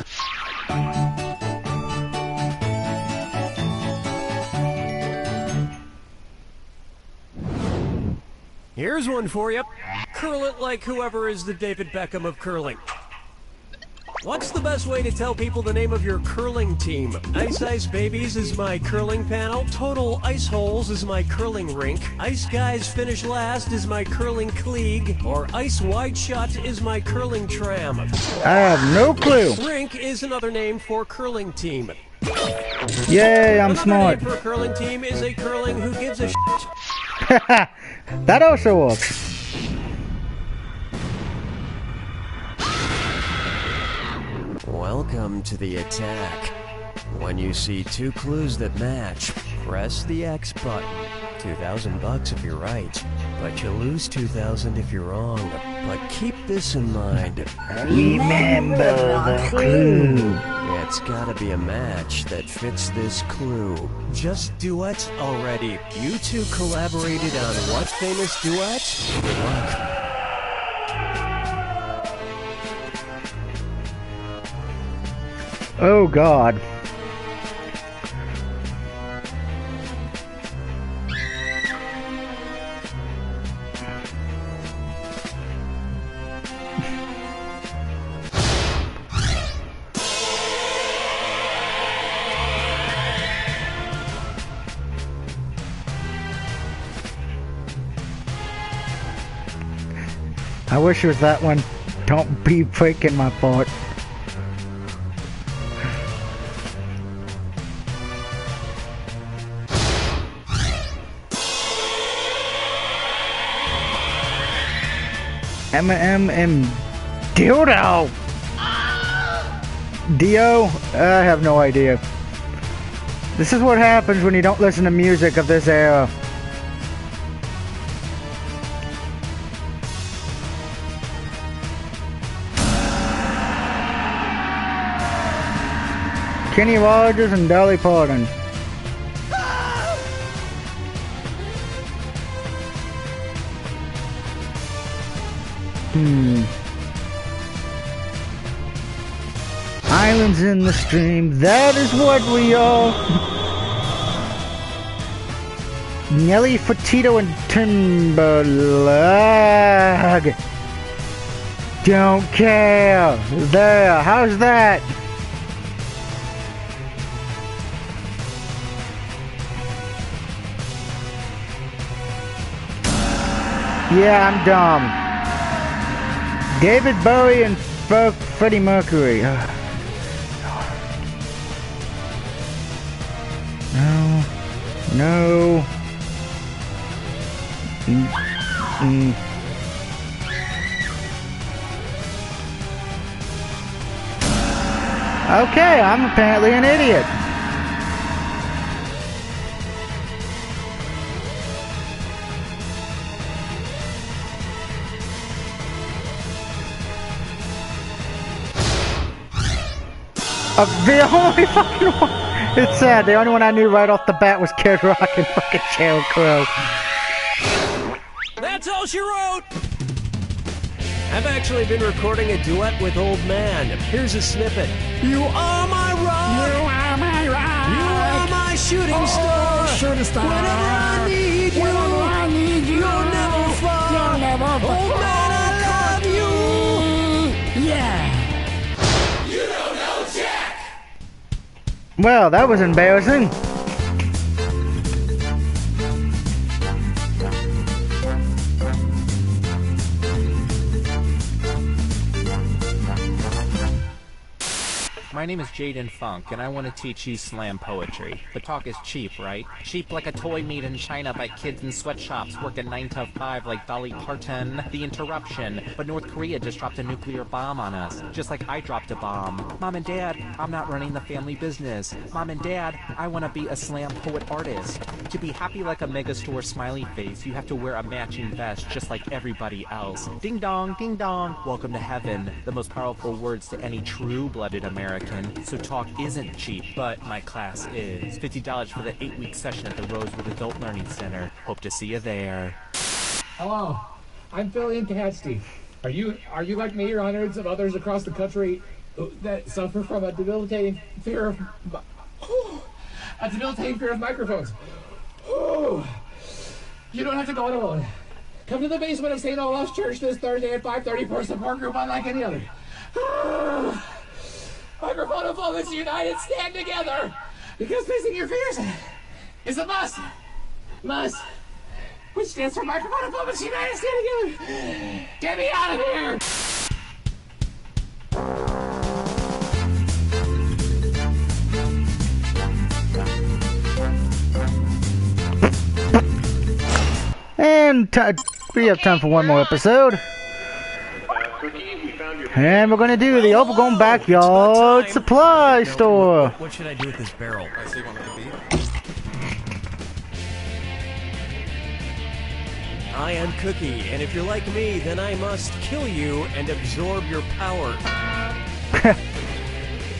Here's one for you. Curl it like whoever is the David Beckham of curling. What's the best way to tell people the name of your curling team? Ice Ice Babies is my curling panel. Total Ice Holes is my curling rink. Ice Guys Finish Last is my curling cleag. Or Ice Wide Shut is my curling tram. I have no clue. Rink is another name for curling team. Yay, I'm Another smart. name for a curling team is a curling who gives a shit. That also works. Welcome to the attack. When you see two clues that match, press the X button. $2,000 if you're right, but you lose $2,000 if you're wrong. But keep this in mind. Remember the clue. It's gotta be a match that fits this clue. Just duet already. You two collaborated on what famous duet? Good luck. Oh God. I wish it was that one. Don't be breaking my fort. M&M dildo. Dio? I have no idea. This is what happens when you don't listen to music of this era. Kenny Rogers and Dolly Parton. Islands in the stream, that is what we are. Nelly Furtado and Timberlake. Don't care. There, how's that? Yeah, I'm dumb. David Bowie and Freddie Mercury. No. Okay, I'm apparently an idiot. The only fucking one. It's sad. The only one I knew right off the bat was Kid Rock and fucking Sheryl Crow. That's all she wrote! I've actually been recording a duet with Old Man. Here's a snippet. You are my rock! You are my rock! You are my shooting star! Shooting star! Whenever I need you! Whenever I need you! You're never far! You're never far! Old Man, I love you! Yeah! You don't know Jack! Well, that was embarrassing. My name is Jaden Funk, and I want to teach you slam poetry. But talk is cheap, right? Cheap like a toy made in China by kids in sweatshops working 9 to 5 like Dolly Parton. The interruption. But North Korea just dropped a nuclear bomb on us, just like I dropped a bomb. Mom and Dad, I'm not running the family business. Mom and Dad, I want to be a slam poet artist. To be happy like a megastore smiley face, you have to wear a matching vest just like everybody else. Ding dong, ding dong. Welcome to heaven. The most powerful words to any true-blooded American. So talk isn't cheap, but my class is. $50 for the 8-week session at the Rosewood Adult Learning Center. Hope to see you there. Hello, I'm Phil Incasty. Are you like me or hundreds of others across the country that suffer from a debilitating fear of microphones? You don't have to go it alone. Come to the basement of St. Olaf's Church this Thursday at 5:30 for a support group unlike any other. Microphone opponents united, stand together! Because facing your fears is a must! Must! Which stands for Microphone opponents united, stand together! Get me out of here! And we have time for one more episode. And we're gonna do the Overgrown Backyard Supply Store. What should I do with this barrel? I say one with the beat. I am Cookie, and if you're like me, then I must kill you and absorb your power.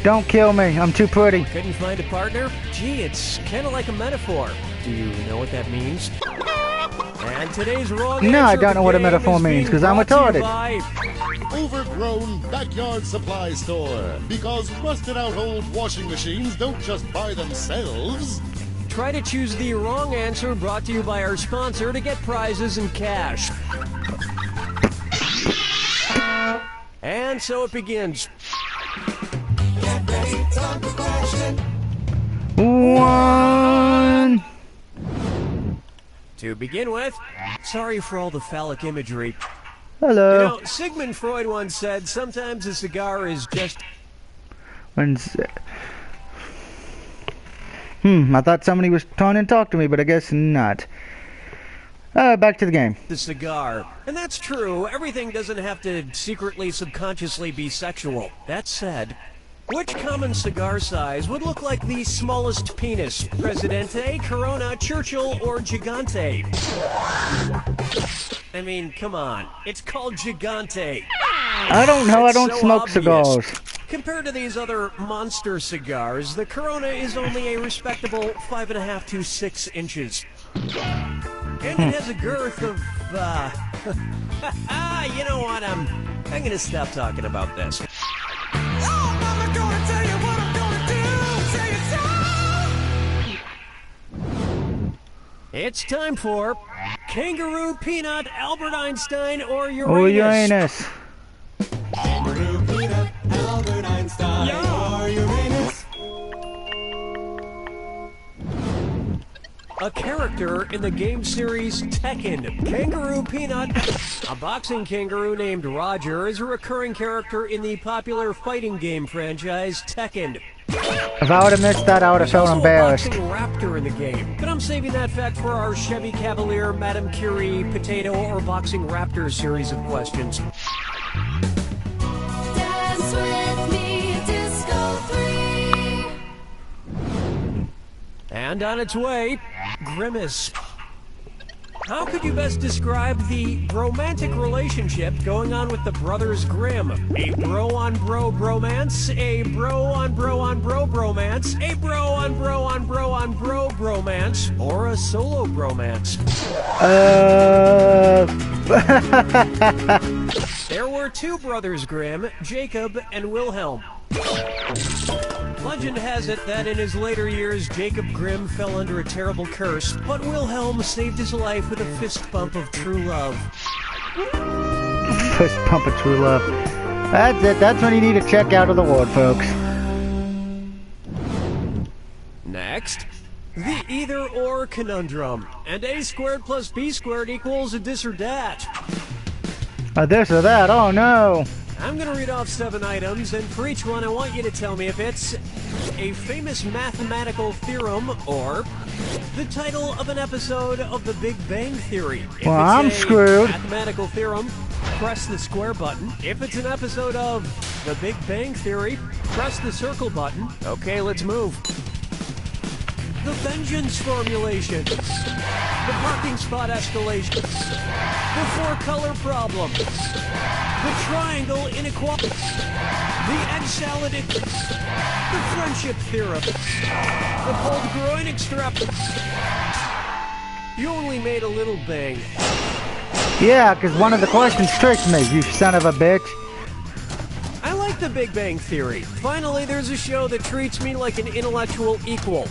Don't kill me, I'm too pretty. Couldn't find a partner? Gee, it's kind of like a metaphor. Do you know what that means? And today's wrong No, I answer don't know what a metaphor means, because I'm retarded. Overgrown Backyard Supply Store. Because rusted out old washing machines don't just buy themselves. Try to choose the wrong answer, brought to you by our sponsor, to get prizes and cash. And so it begins. Get ready, time for question. 1. To begin with, sorry for all the phallic imagery. Hello. You know, Sigmund Freud once said, sometimes a cigar is just... I thought somebody was trying to talk to me, but I guess not. Back to the game. The cigar. And that's true, everything doesn't have to secretly, subconsciously be sexual. That said, which common cigar size would look like the smallest penis? Presidente, Corona, Churchill, or Gigante? I mean, come on. It's called Gigante. I don't know, I don't smoke cigars. Compared to these other monster cigars, the Corona is only a respectable 5.5 to 6 inches. And it has a girth of, you know what, I'm gonna stop talking about this. It's time for Kangaroo, Peanut, Albert Einstein, or Uranus. Or Uranus. Kangaroo, Peanut, Albert Einstein, or Uranus. A character in the game series Tekken. Kangaroo Peanut, a boxing kangaroo named Roger, is a recurring character in the popular fighting game franchise Tekken. If I would have missed that, I would have felt embarrassed. There's also a boxing raptor in the game, but I'm saving that fact for our Chevy Cavalier, Madame Curie, Potato, or Boxing Raptor series of questions. Dance with me, Disco 3. And on its way, Grimace. How could you best describe the romantic relationship going on with the brothers Grimm? A bro-on-bro bromance, a bro-on-bro-on-bro bromance, a bro-on-bro-on-bro-on-bro bromance, or a solo bromance? There were two brothers Grimm, Jacob and Wilhelm. Legend has it that in his later years, Jacob Grimm fell under a terrible curse, but Wilhelm saved his life with a fist bump of true love. Fist bump of true love. That's it. That's when you need to check out of the ward, folks. Next, the either-or conundrum. And a squared plus b squared equals this or that. This or that. Oh, no. I'm going to read off 7 items, and for each one I want you to tell me if it's a famous mathematical theorem or the title of an episode of The Big Bang Theory. If Well, it's I'm a screwed. mathematical theorem, press the square button. If it's an episode of The Big Bang Theory, press the circle button. Okay, let's move. The vengeance formulation. The parking spot escalation. The 4-color problem. The triangle inequality. The egg salad. The friendship theorem. The pulled groin extrap. You only made a little bang. Yeah, because one of the questions tricked me, you son of a bitch. I like The Big Bang Theory. Finally, there's a show that treats me like an intellectual equal.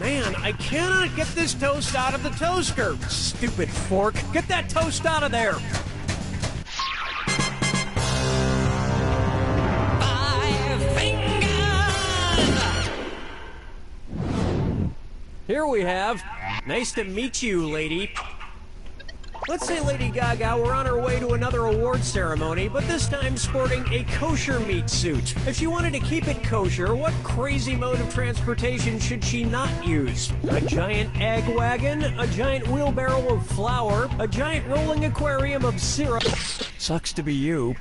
Man, I cannot get this toast out of the toaster. Stupid fork. Get that toast out of there. Here we have, nice to meet you, lady. Let's say Lady Gaga were on her way to another award ceremony, but this time sporting a kosher meat suit. If she wanted to keep it kosher, what crazy mode of transportation should she not use? A giant egg wagon, a giant wheelbarrow of flour, a giant rolling aquarium of syrup. Sucks to be you.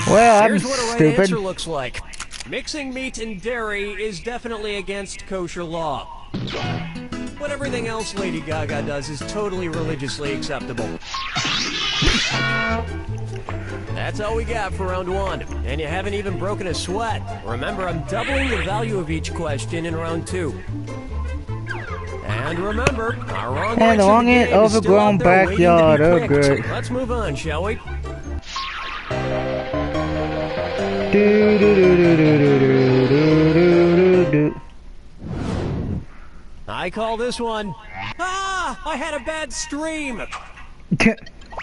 Well, Here's what a right stupid. answer looks like. Mixing meat and dairy is definitely against kosher law. But everything else Lady Gaga does is totally religiously acceptable. That's all we got for round 1. And you haven't even broken a sweat. Remember, I'm doubling the value of each question in round 2. And remember, our wrong And the answer wrong to the game is still overgrown out there waiting to be backyard. Oh, picked. good. Let's move on, shall we? Do, do, do, do, do, do, do, do, do, do. I call this one, I had a bad stream.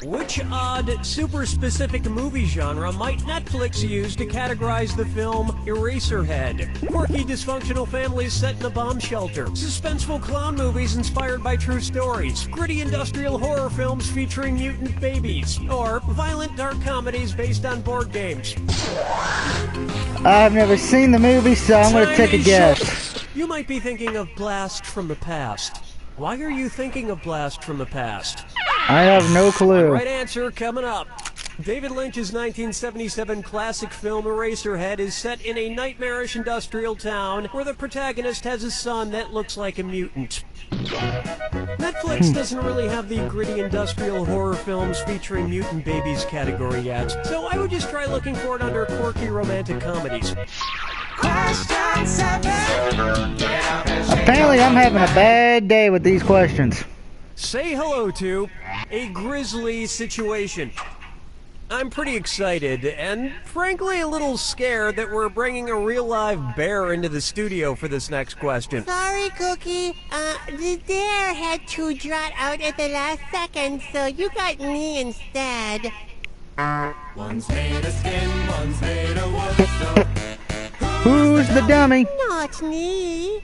Which odd, super-specific movie genre might Netflix use to categorize the film Eraserhead? Quirky, dysfunctional families set in a bomb shelter. Suspenseful clown movies inspired by true stories. Gritty industrial horror films featuring mutant babies. Or violent, dark comedies based on board games. I've never seen the movie, so I'm going to take a guess. You might be thinking of Blast from the Past. Why are you thinking of Blast from the Past? I have no clue. Right answer coming up. David Lynch's 1977 classic film Eraserhead is set in a nightmarish industrial town where the protagonist has a son that looks like a mutant. Netflix doesn't really have the gritty industrial horror films featuring mutant babies category yet, so I would just try looking for it under quirky romantic comedies. Question 7. Apparently I'm having a bad day with these questions. Say hello to a grisly situation. I'm pretty excited, and frankly a little scared that we're bringing a real live bear into the studio for this next question. Sorry, Cookie. The bear had to drop out at the last second, so you got me instead. One's made of skin, one's made of wood, so Who's the dummy? Not me.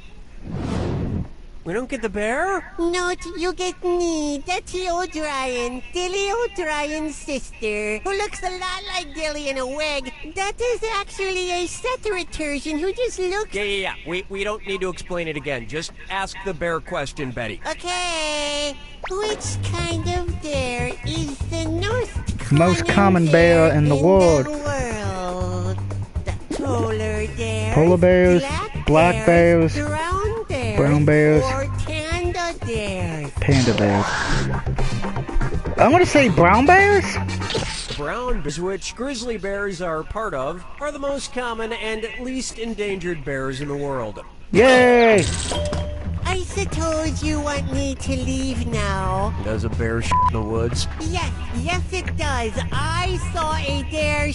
We don't get the bear? Not you get me. That's O'Brien, Dilly O'Brien's sister, who looks a lot like Dilly in a wig. That is actually a Ceteroturgeon who just looks... Yeah. We don't need to explain it again. Just ask the bear question, Betty. Okay. Which kind of bear is the Most common bear in the world. The polar bear, Polar bears, black bears, brown bears, or panda bears. Panda bears. I'm gonna say brown bears? Brown bears, which grizzly bears are part of, are the most common and least endangered bears in the world. Yay! I suppose you want me to leave now. Does a bear in the woods? Yes it does. I saw a bear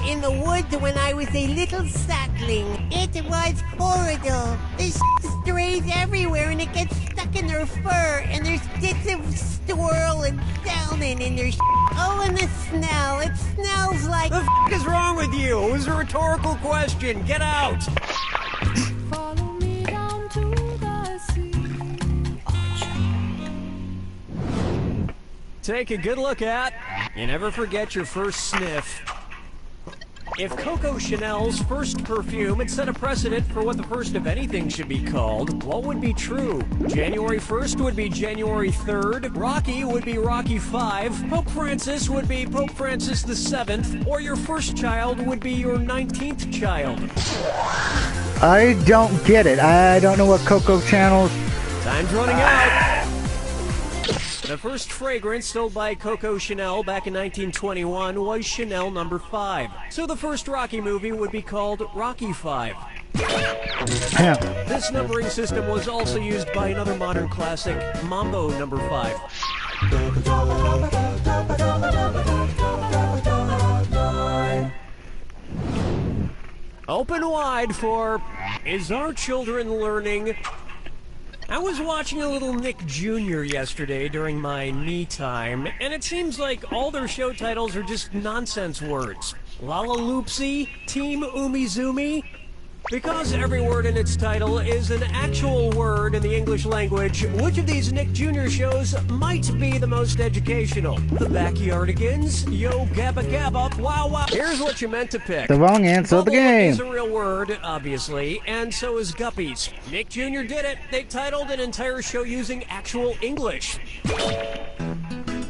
in the woods when I was a little sapling. It was horrible. There's strays everywhere and it gets stuck in their fur, and there's bits of squirrel and salmon in their Oh, and the smell. It smells like... The f*** is wrong with you? It was a rhetorical question. Get out! Follow me down to the sea. Take a good look at. You never forget your first sniff. If Coco Chanel's first perfume had set a precedent for what the first of anything should be called, what would be true? January 1st would be January 3rd, Rocky would be Rocky 5, Pope Francis would be Pope Francis the 7th, or your first child would be your 19th child. I don't get it. I don't know what Coco Channel's... Time's running out. The first fragrance sold by Coco Chanel back in 1921 was Chanel No. 5. So the first Rocky movie would be called Rocky 5. This numbering system was also used by another modern classic, Mambo No. 5. Open wide for, is our children learning? I was watching a little Nick Jr. yesterday during my me time, and it seems like all their show titles are just nonsense words. Lalaloopsy, Team Umizoomi. Because every word in its title is an actual word in the English language, which of these Nick Jr. shows might be the most educational? The Backyardigans, Yo Gabba Gabba, Wow Wow. Here's what you meant to pick. The wrong answer of the game. Is a real word, obviously, and so is Guppies. Nick Jr. did it. They titled an entire show using actual English.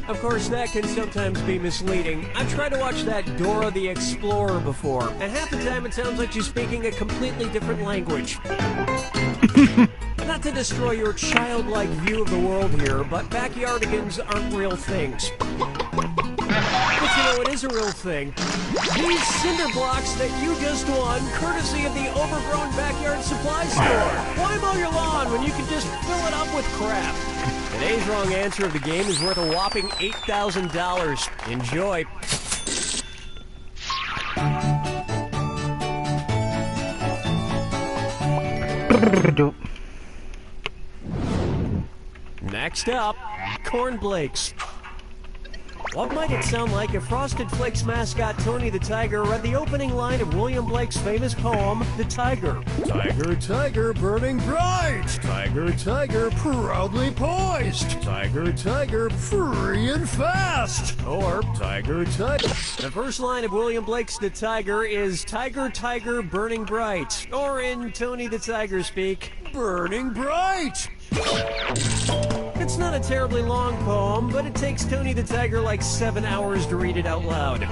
Of course, that can sometimes be misleading. I've tried to watch that Dora the Explorer before, and half the time it sounds like she's speaking a completely different language. Not to destroy your childlike view of the world here, but backyardigans aren't real things. But you know, it is a real thing. These cinder blocks that you just won, courtesy of the Overgrown Backyard Supply Store. Why mow your lawn when you can just fill it up with crap? Today's wrong answer of the game is worth a whopping $8,000. Enjoy. Next up, Corn Blakes. What might it sound like if Frosted Flakes mascot Tony the Tiger read the opening line of William Blake's famous poem, The Tiger? Tiger, tiger, burning bright. Tiger, tiger, proudly poised. Tiger, tiger, free and fast. Or, Tiger, tiger. the first line of William Blake's The Tiger is Tiger, tiger, burning bright. Or in Tony the Tiger speak, Burning bright. it's not a terribly long poem, but it takes Tony the Tiger like 7 hours to read it out loud.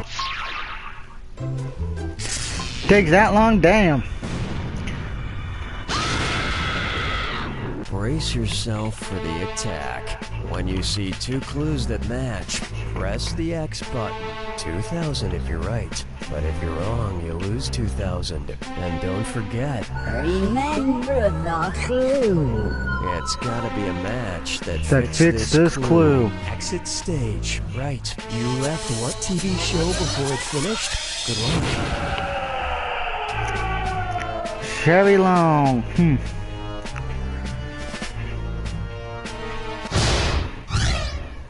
Takes that long? Damn. Brace yourself for the attack. When you see two clues that match, press the X button. 2,000 if you're right, but if you're wrong, you lose 2,000. And don't forget, remember the clue. It's gotta be a match that fits this clue. Exit stage. Right. You left what TV show before it finished? Good luck. Chevy Long.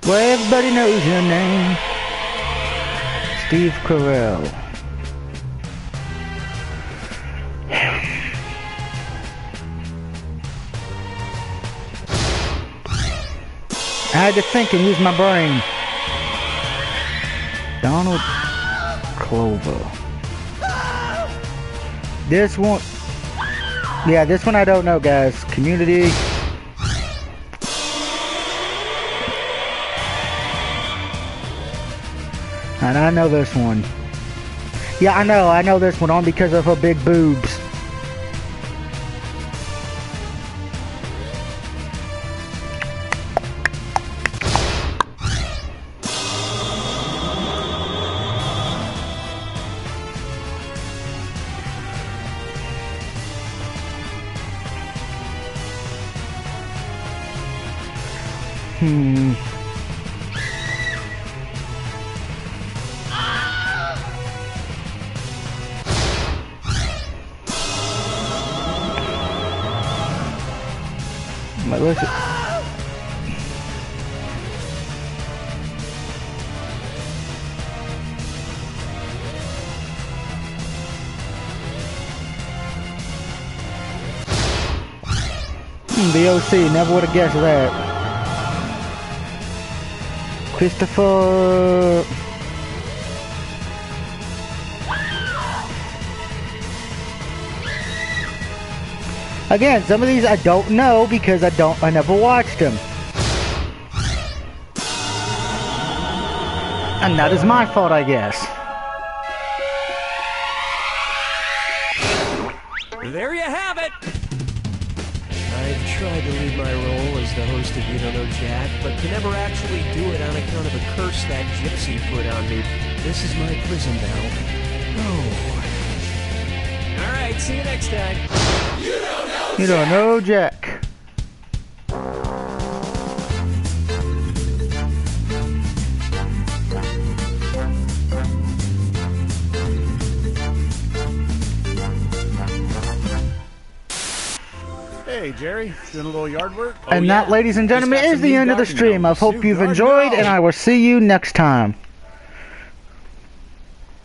Well, everybody knows your name. Steve Carell. I had to think and use my brain. Donald Clover. This one. Yeah, this one I don't know, guys. Community. And I know this one. Yeah, I know this one only because of her big boobs. Where's it? The OC, never would have guessed that. Christopher. Again, some of these I don't know because I never watched them. And that is my fault, I guess. There you have it! I've tried to leave my role as the host of You Don't Know Jack, but can never actually do it on account of a curse that gypsy put on me. This is my prison bell. Oh. Alright, see you next time. You don't know Jack. Hey, Jerry, doing a little yard work? And that, ladies and gentlemen, is the end of the stream. I hope you've enjoyed, and I will see you next time.